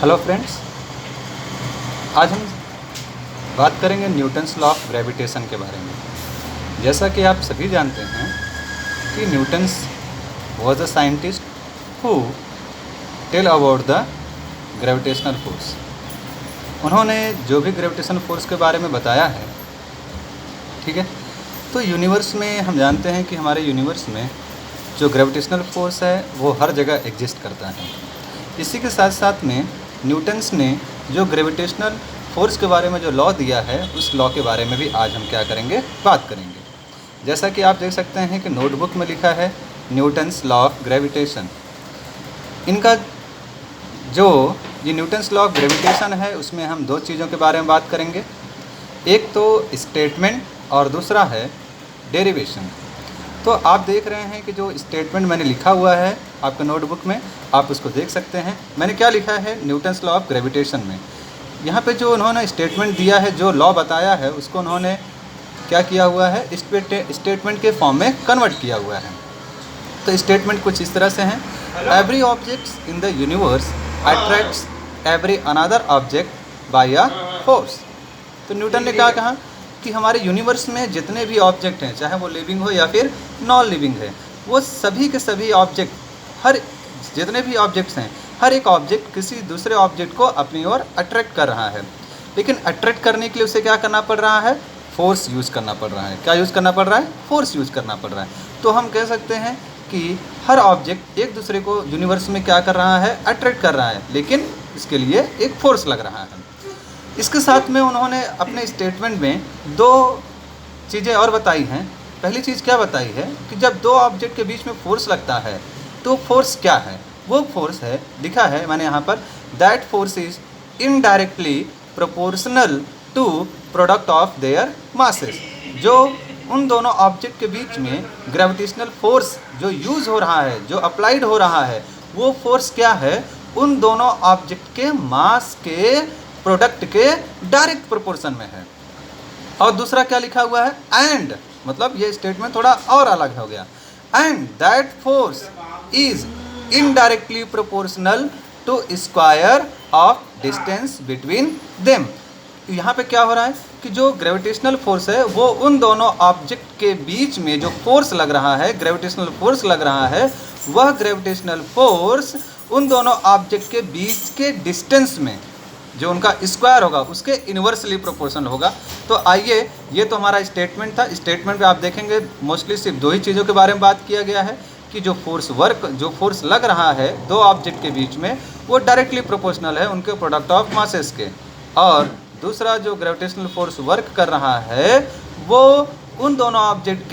Hello friends, आज हम बात करेंगे न्यूटन्स लॉ ऑफ ग्रेविटेशन के बारे में। जैसा कि आप सभी जानते हैं कि Newtons was a scientist who tell about the gravitational force. उन्होंने जो भी ग्रेविटेशनल फोर्स के बारे में बताया है, ठीक है। तो यूनिवर्स में हम जानते हैं कि हमारे यूनिवर्स में जो ग्रेविटेशनल फोर्स है वो हर जगह एग्जिस्ट करता है। इसी के साथ साथ में न्यूटन्स ने जो ग्रेविटेशनल फोर्स के बारे में जो लॉ दिया है, उस लॉ के बारे में भी आज हम क्या करेंगे, बात करेंगे। जैसा कि आप देख सकते हैं कि नोटबुक में लिखा है न्यूटन्स लॉ ऑफ ग्रेविटेशन। इनका जो ये न्यूटन्स लॉ ऑफ ग्रेविटेशन है, उसमें हम दो चीज़ों के बारे में बात करेंगे। एक तो स्टेटमेंट और दूसरा है डेरिवेशन। तो आप देख रहे हैं कि जो स्टेटमेंट मैंने लिखा हुआ है आपके नोटबुक में, आप उसको देख सकते हैं। मैंने क्या लिखा है न्यूटन्स लॉ ऑफ ग्रेविटेशन में। यहाँ पे जो उन्होंने स्टेटमेंट दिया है, जो लॉ बताया है, उसको उन्होंने क्या किया हुआ है, स्टेटमेंट के फॉर्म में कन्वर्ट किया हुआ है। तो स्टेटमेंट कुछ इस तरह से हैं। Every object in the universe attracts every another object by a force. तो न्यूटन ने क्या कहा कि हमारे यूनिवर्स में जितने भी ऑब्जेक्ट हैं, चाहे वो लिविंग हो या फिर नॉन लिविंग है, वो सभी के सभी ऑब्जेक्ट, हर जितने भी ऑब्जेक्ट्स हैं, हर एक ऑब्जेक्ट किसी दूसरे ऑब्जेक्ट को अपनी ओर अट्रैक्ट कर रहा है। लेकिन अट्रैक्ट करने के लिए उसे क्या करना पड़ रहा है, फोर्स यूज़ करना पड़ रहा है। क्या यूज़ करना पड़ रहा है, फोर्स यूज़ करना पड़ रहा है। तो हम कह सकते हैं कि हर ऑब्जेक्ट एक दूसरे को यूनिवर्स में क्या कर रहा है, अट्रैक्ट कर रहा है, लेकिन इसके लिए एक फोर्स लग रहा है। इसके साथ में उन्होंने अपने स्टेटमेंट में दो चीज़ें और बताई हैं। पहली चीज़ क्या बताई है कि जब दो ऑब्जेक्ट के बीच में फोर्स लगता है तो फोर्स क्या है, वो फोर्स है, लिखा है मैंने यहाँ पर, that force is indirectly proportional to product of their masses. जो उन दोनों ऑब्जेक्ट के बीच में ग्रेविटेशनल फोर्स जो यूज़ हो रहा है, जो अप्लाइड हो रहा है, वो फोर्स क्या है, उन दोनों ऑब्जेक्ट के मास के प्रोडक्ट के डायरेक्ट प्रोपोर्शन में है। और दूसरा क्या लिखा हुआ है, एंड, मतलब ये स्टेटमेंट थोड़ा और अलग हो गया, and that force is indirectly proportional to square of distance between them. यहाँ पे क्या हो रहा है कि जो ग्रेविटेशनल फोर्स है वो उन दोनों ऑब्जेक्ट के बीच में जो फोर्स लग रहा है, ग्रेविटेशनल फोर्स लग रहा है, वह ग्रेविटेशनल फोर्स उन दोनों ऑब्जेक्ट के बीच के डिस्टेंस में जो उनका स्क्वायर होगा उसके इन्वर्सली प्रोपोर्शनल होगा। तो आइए, ये तो हमारा स्टेटमेंट था। स्टेटमेंट पे आप देखेंगे मोस्टली सिर्फ दो ही चीज़ों के बारे में बात किया गया है कि जो फोर्स लग रहा है दो ऑब्जेक्ट के बीच में, वो डायरेक्टली प्रोपोर्शनल है उनके प्रोडक्ट ऑफ मासेस के, और दूसरा जो ग्रेविटेशनल फोर्स वर्क कर रहा है वो उन दोनों ऑब्जेक्ट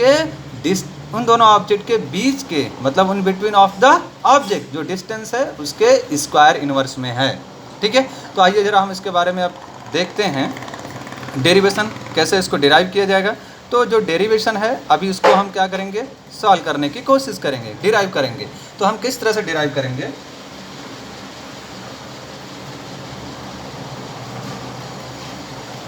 के बीच के, मतलब उन बिटवीन ऑफ द ऑब्जेक्ट जो डिस्टेंस है उसके स्क्वायर इनवर्स में है। ठीक है, तो आइए जरा हम इसके बारे में अब देखते हैं डेरिवेशन कैसे इसको डिराइव किया जाएगा। तो जो डेरिवेशन है अभी उसको हम क्या करेंगे, सॉल्व करने की कोशिश करेंगे, डिराइव करेंगे। तो हम किस तरह से डिराइव करेंगे,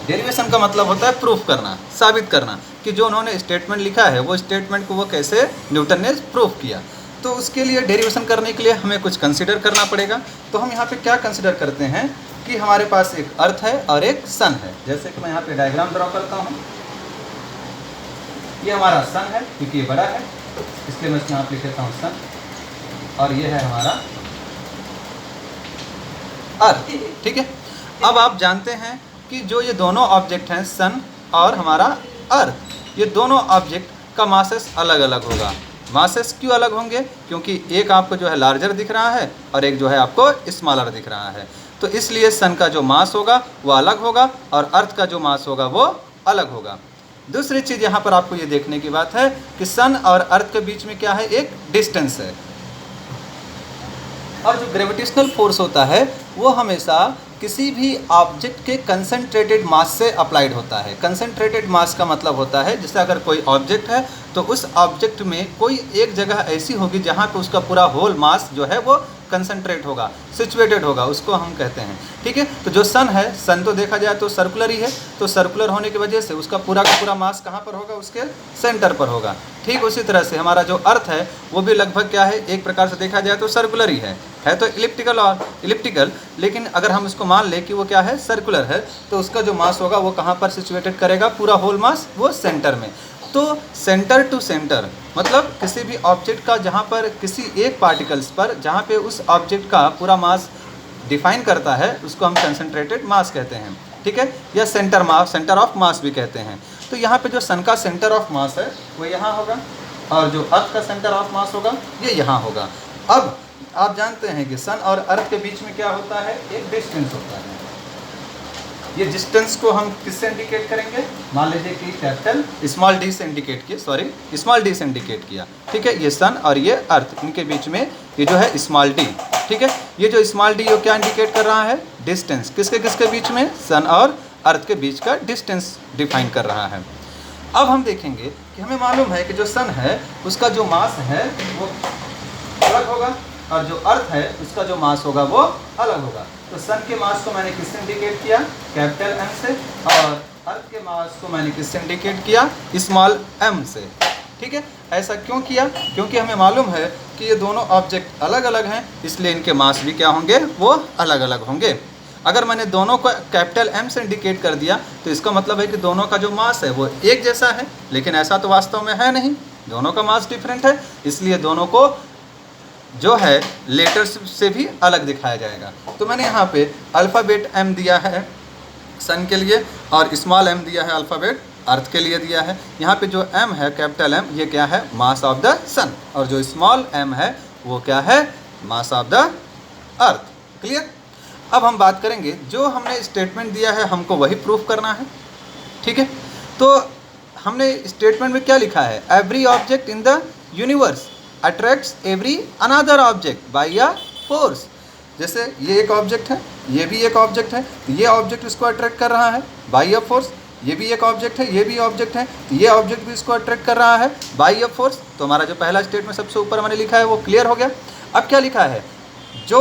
डेरिवेशन का मतलब होता है प्रूफ करना, साबित करना कि जो उन्होंने स्टेटमेंट लिखा है वो स्टेटमेंट को वो कैसे न्यूटन ने प्रूफ किया। तो उसके लिए डेरिवेशन करने के लिए हमें कुछ कंसिडर करना पड़ेगा। तो हम यहाँ पे क्या कंसिडर करते हैं कि हमारे पास एक अर्थ है और एक सन है। जैसे कि मैं यहाँ पे डायग्राम ड्रॉ करता हूँ, ये हमारा सन है क्योंकि ये बड़ा है, इसलिए मैं यहाँ पे लिख देता हूँ सन, और ये है हमारा अर्थ। ठीक है, अब आप जानते हैं कि जो ये दोनों ऑब्जेक्ट हैं, सन और हमारा अर्थ, ये दोनों ऑब्जेक्ट का मासेस अलग अलग होगा। मासेस क्यों अलग होंगे, क्योंकि एक आपको जो है लार्जर दिख रहा है और एक जो है आपको स्मॉलर दिख रहा है। तो इसलिए सन का जो मास होगा वो अलग होगा और अर्थ का जो मास होगा वो अलग होगा। दूसरी चीज़ यहाँ पर आपको ये देखने की बात है कि सन और अर्थ के बीच में क्या है, एक डिस्टेंस है। और जो ग्रेविटेशनल फोर्स होता है वो हमेशा किसी भी ऑब्जेक्ट के कंसंट्रेटेड मास से अप्लाइड होता है। कंसंट्रेटेड मास का मतलब होता है जैसे अगर कोई ऑब्जेक्ट है तो उस ऑब्जेक्ट में कोई एक जगह ऐसी होगी जहाँ पे उसका पूरा होल मास जो है वो कंसंट्रेट होगा, सिचुएटेड होगा, उसको हम कहते हैं। ठीक है, तो जो सन है, सन तो देखा जाए तो सर्कुलर ही है, तो सर्कुलर होने की वजह से उसका पूरा का पूरा मास कहाँ पर होगा, उसके सेंटर पर होगा। ठीक उसी तरह से हमारा जो अर्थ है वो भी लगभग क्या है, एक प्रकार से देखा जाए तो सर्कुलर ही है तो इलिप्टिकल और इलिप्टिकल, लेकिन अगर हम इसको मान ले कि वो क्या है, सर्कुलर है, तो उसका जो मास होगा वो कहाँ पर सिचुएटेड करेगा, पूरा होल मास वो सेंटर में। तो सेंटर टू सेंटर मतलब किसी भी ऑब्जेक्ट का जहाँ पर किसी एक पार्टिकल्स पर जहाँ पे उस ऑब्जेक्ट का पूरा मास डिफाइन करता है उसको हम कंसंट्रेटेड मास कहते हैं। ठीक है, या centre mass, centre of mass भी कहते हैं। तो यहाँ पे जो सन का सेंटर ऑफ मास है वो यहाँ होगा और जो अर्थ का सेंटर ऑफ मास होगा ये यहाँ होगा। अब आप जानते हैं कि सन और अर्थ के बीच में क्या होता है, एक डिस्टेंस होता है। ये डिस्टेंस को हम किससे इंडिकेट करेंगे, मान लीजिए कि कैपिटल स्मॉल डी से इंडिकेट किया, स्मॉल डी से इंडिकेट किया। ठीक है, ये सन और ये अर्थ, इनके बीच में ये जो है स्मॉल डी। ठीक है, ये जो स्मॉल डी ये क्या इंडिकेट कर रहा है, डिस्टेंस, किसके किसके बीच में, सन और अर्थ के बीच का डिस्टेंस डिफाइन कर रहा है। अब हम देखेंगे कि हमें मालूम है कि जो सन है उसका जो मास है वो अलग होगा और जो अर्थ है उसका जो मास होगा वो अलग होगा। तो सन के मास को मैंने किससे इंडिकेट किया, कैपिटल एम से, और अर्थ के मास को मैंने किससे इंडिकेट किया, स्मॉल एम से। ठीक है, ऐसा क्यों किया, क्योंकि हमें मालूम है कि ये दोनों ऑब्जेक्ट अलग अलग हैं, इसलिए इनके मास भी क्या होंगे, वो अलग अलग होंगे। अगर मैंने दोनों को कैपिटल एम से इंडिकेट कर दिया तो इसका मतलब है कि दोनों का जो मास है वो एक जैसा है, लेकिन ऐसा तो वास्तव में है नहीं, दोनों का मास डिफरेंट है, इसलिए दोनों को जो है लेटर्स से भी अलग दिखाया जाएगा। तो मैंने यहाँ पे अल्फ़ाबेट एम दिया है सन के लिए और स्मॉल एम दिया है अल्फ़ाबेट अर्थ के लिए दिया है। यहाँ पे जो एम है कैपिटल एम, ये क्या है, मास ऑफ द सन, और जो स्मॉल एम है वो क्या है, mass of the earth. Clear. अब हम बात करेंगे, जो हमने स्टेटमेंट दिया है हमको वही प्रूफ करना है। ठीक है, तो हमने स्टेटमेंट में क्या लिखा है, every object in the universe attracts every another object by a force. जैसे ये एक ऑब्जेक्ट है, ये भी एक ऑब्जेक्ट है, तो ये ऑब्जेक्ट इसको अट्रैक्ट कर रहा है बाय अ फोर्स, ये भी एक ऑब्जेक्ट है, ये भी ऑब्जेक्ट है, तो ये ऑब्जेक्ट भी इसको अट्रैक्ट कर रहा है बाय अ फोर्स। तो हमारा जो पहला स्टेटमेंट सबसे ऊपर मैंने लिखा है वो क्लियर हो गया। अब क्या लिखा है, जो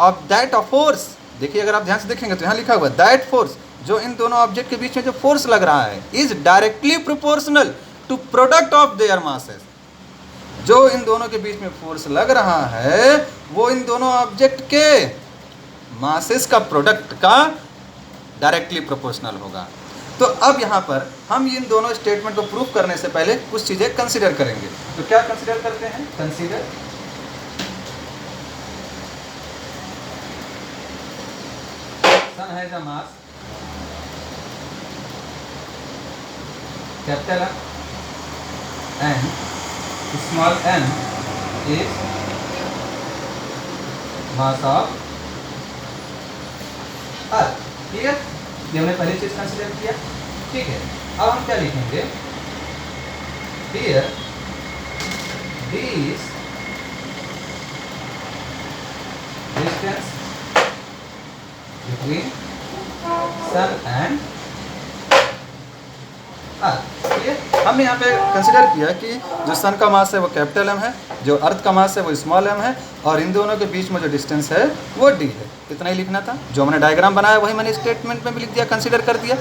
ऑफ दैट ऑफ फोर्स, देखिए अगर आप ध्यान से देखेंगे तो यहाँ लिखा हुआ दैट फोर्स, जो इन दोनों ऑब्जेक्ट के बीच में जो फोर्स लग रहा है, is directly proportional to product of their masses. जो इन दोनों के बीच में फोर्स लग रहा है वो इन दोनों ऑब्जेक्ट के मासेस का प्रोडक्ट का डायरेक्टली प्रोपोर्शनल होगा। तो अब यहाँ पर हम इन दोनों स्टेटमेंट को प्रूफ करने से पहले कुछ चीज़ें कंसीडर करेंगे। तो क्या कंसीडर करते हैं, consider sun has a mass capital N, small m is mass of earth। क्लियर, ये हमने पहली चीज कंसीडर किया। ठीक है, अब हम क्या लिखेंगे, here this distance between sun and clear. हमने यहाँ पे कंसिडर किया कि जो सन का मास है वो कैपिटल एम है, जो अर्थ का मास है वो स्मॉल एम है, और इन दोनों के बीच में जो डिस्टेंस है वो डी है। इतना ही लिखना था, जो मैंने डायग्राम बनाया वही मैंने स्टेटमेंट में भी लिख दिया, कंसिडर कर दिया।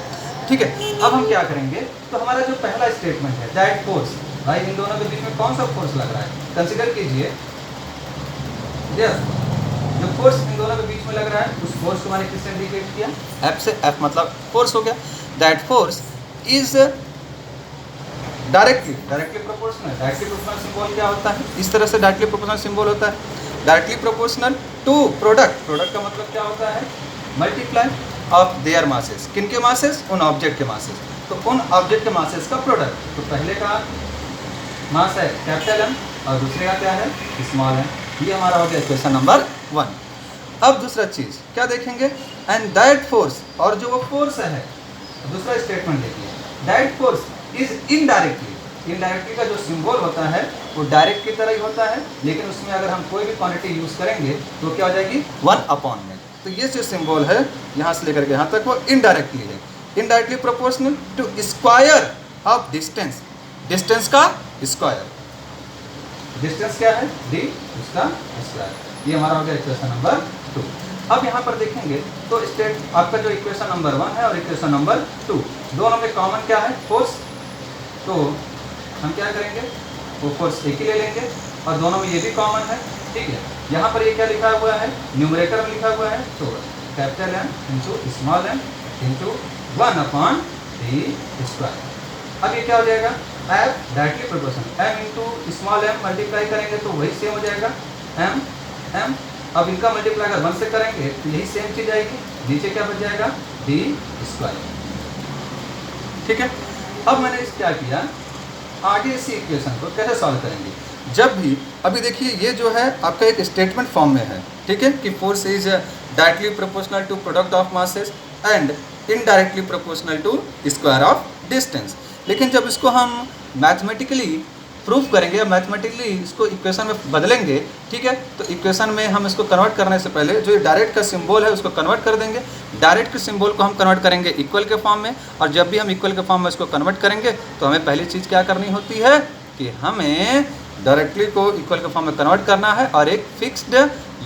ठीक है, अब हम क्या करेंगे, तो हमारा जो पहला स्टेटमेंट है दैट फोर्स, भाई इन दोनों के बीच में कौन सा फोर्स लग रहा है, कंसिडर कीजिए। जो फोर्स इन दोनों के बीच में लग रहा है उस फोर्स को मैंने किससे इंडिकेट किया, एफ से। एफ मतलब फोर्स हो गया। That force is directly proportional. Directly proportional symbol क्या होता है, इस तरह से डायरेक्टली प्रोपोर्शनल सिंबल होता है, directly proportional to product. Product का मतलब क्या होता है, मल्टीप्लाई ऑफ देयर मासेस। किनके मासेस, उन ऑब्जेक्ट के मासेस। तो उन ऑब्जेक्ट के मासेस का प्रोडक्ट। तो पहले का मास है कैपिटल एम और दूसरे का क्या है, स्मॉल एम। ये हमारा हो गया क्वेश्चन नंबर 1। अब दूसरा चीज़ क्या देखेंगे, एंड दैट फोर्स, और जो वो फोर्स है, दूसरा स्टेटमेंट देखिए, that force is indirectly. Indirectly का जो सिंबल होता है वो डायरेक्ट की तरह ही होता है, लेकिन उसमें अगर हम कोई भी क्वांटिटी यूज़ करेंगे तो क्या हो जाएगी, 1/में। तो ये जो सिंबल है यहाँ से लेकर के यहाँ तक वो इनडायरेक्टली है, indirectly proportional to square of distance. Distance का स्क्वायर, डिस्टेंस क्या है, डी, उसका स्क्वायर। ये हमारा हो गया इक्वेशन नंबर 2। अब यहाँ पर देखेंगे तो स्टेट आपका जो इक्वेशन नंबर 1 है और इक्वेशन नंबर 2 दोनों में कॉमन क्या है? फोर्स। तो हम क्या करेंगे, वो फोर्स एक ही ले लेंगे और दोनों में ये भी कॉमन है, ठीक है। यहाँ पर ये क्या लिखा हुआ है, न्यूमरेटर में लिखा हुआ है, तो capital M into small m into 1/d²। अब ये क्या हो जाएगा, F directly proportional m into small m multiply करेंगे तो वही सेम हो जाएगा m। अब इनका मल्टीप्लाई अगर 1 से करेंगे तो यही सेम चीज आएगी, नीचे क्या बच जाएगा d², ठीक है। अब मैंने इस क्या किया, आगे इसी इक्वेशन को कैसे सॉल्व करेंगे, जब भी अभी देखिए ये जो है आपका एक स्टेटमेंट फॉर्म में है, ठीक है, कि force is directly proportional to product of masses and indirectly proportional to square of distance. लेकिन जब इसको हम मैथमेटिकली प्रूफ करेंगे या मैथमेटिकली इसको इक्वेशन में बदलेंगे, ठीक है, तो इक्वेशन में हम इसको कन्वर्ट करने से पहले जो डायरेक्ट का सिंबल है उसको कन्वर्ट कर देंगे। डायरेक्ट के सिंबल को हम कन्वर्ट करेंगे इक्वल के फॉर्म में, और जब भी हम इक्वल के फॉर्म में इसको कन्वर्ट करेंगे तो हमें पहली चीज़ क्या करनी होती है कि हमें डायरेक्टली को इक्वल के फॉर्म में कन्वर्ट करना है और एक फिक्स्ड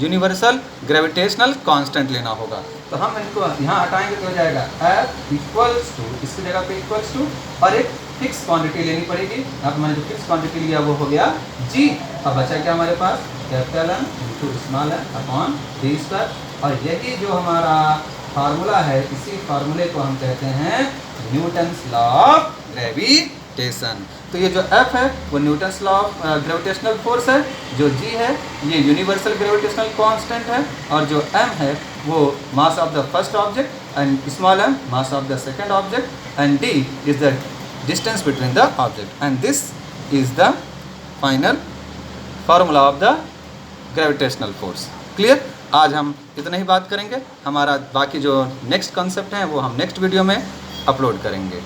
यूनिवर्सल ग्रेविटेशनल कांस्टेंट लेना होगा। तो हम इनको यहाँ हटाएंगे तो हो जाएगा F इक्वल्स टू, इसकी जगह पे इक्वल्स टू, और एक फिक्स क्वांटिटी लेनी पड़ेगी। अब मैंने जो फिक्स क्वांटिटी लिया वो हो गया G। अब बचा क्या हमारे पास, capital M into small m upon d²। और यही जो हमारा फार्मूला है, इसी फार्मूले को हम कहते हैं न्यूटन्स लॉ ऑफ ग्रेविटेशन। तो ये जो F है वो Newton's law of gravitational force है, जो G है ये यूनिवर्सल ग्रेविटेशनल कांस्टेंट है, और जो M है वो mass of the first object and small m mass of the second object and D is the distance between the object, and this is the final formula of the gravitational force. Clear? आज हम इतना ही बात करेंगे, हमारा बाकी जो next concept हैं वो हम नेक्स्ट वीडियो में अपलोड करेंगे।